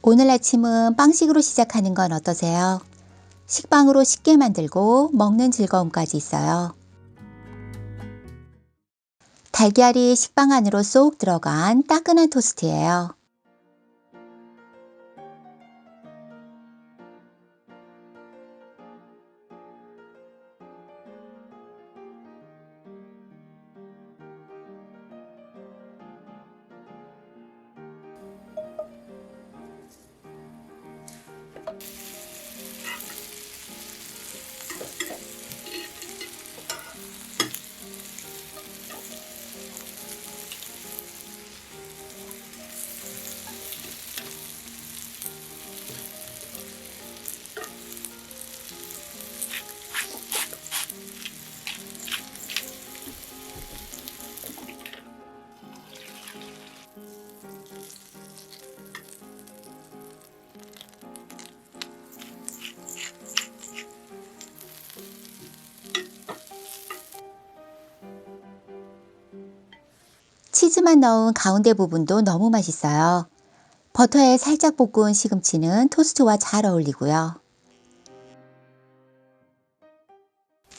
오늘 아침은 빵식으로 시작하는 건 어떠세요? 식빵으로 쉽게 만들고 먹는 즐거움까지 있어요. 달걀이 식빵 안으로 쏙 들어간 따끈한 토스트예요. 치즈만 넣은 가운데 부분도 너무 맛있어요. 버터에 살짝 볶은 시금치는 토스트와 잘 어울리고요.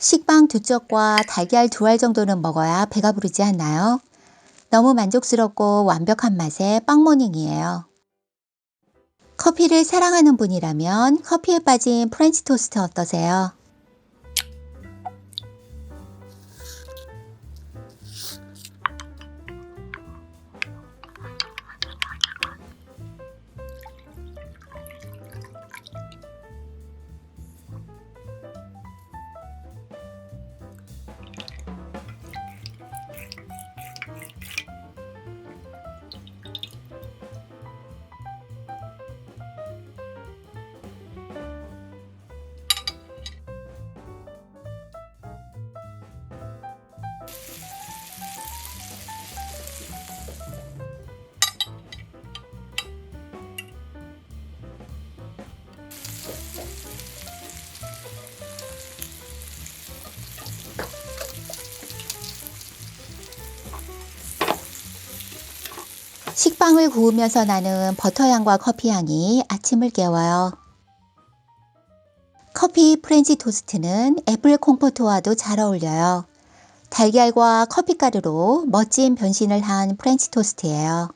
식빵 2쪽과 달걀 2알 정도는 먹어야 배가 부르지 않나요? 너무 만족스럽고 완벽한 맛의 빵모닝이에요. 커피를 사랑하는 분이라면 커피에 빠진 프렌치 토스트 어떠세요? 식빵을 구우면서 나는 버터향과 커피향이 아침을 깨워요. 커피 프렌치 토스트는 애플 콤포트와도 잘 어울려요. 달걀과 커피가루로 멋진 변신을 한 프렌치 토스트예요.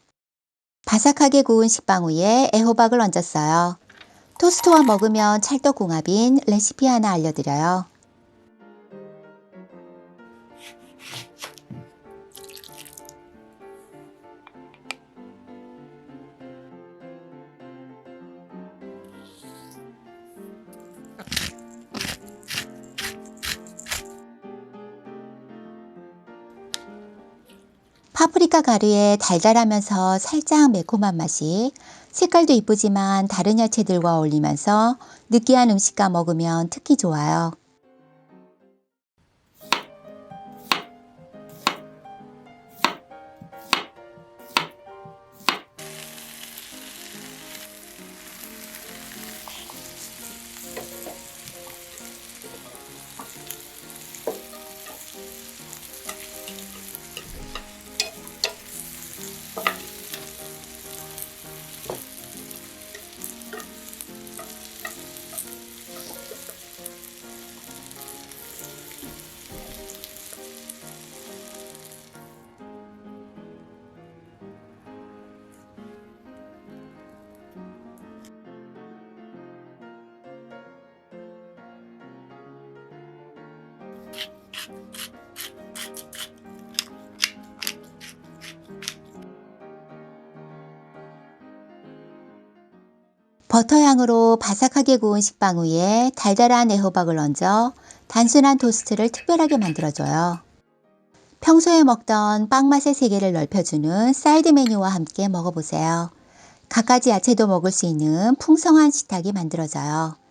바삭하게 구운 식빵 위에 애호박을 얹었어요. 토스트와 먹으면 찰떡궁합인 레시피 하나 알려드려요. 파프리카 가루의 달달하면서 살짝 매콤한 맛이 색깔도 이쁘지만 다른 야채들과 어울리면서 느끼한 음식과 먹으면 특히 좋아요. 버터향으로 바삭하게 구운 식빵 위에 달달한 애호박을 얹어 단순한 토스트를 특별하게 만들어줘요. 평소에 먹던 빵 맛의 세계를 넓혀주는 사이드 메뉴와 함께 먹어보세요. 갖가지 야채도 먹을 수 있는 풍성한 식탁이 만들어져요.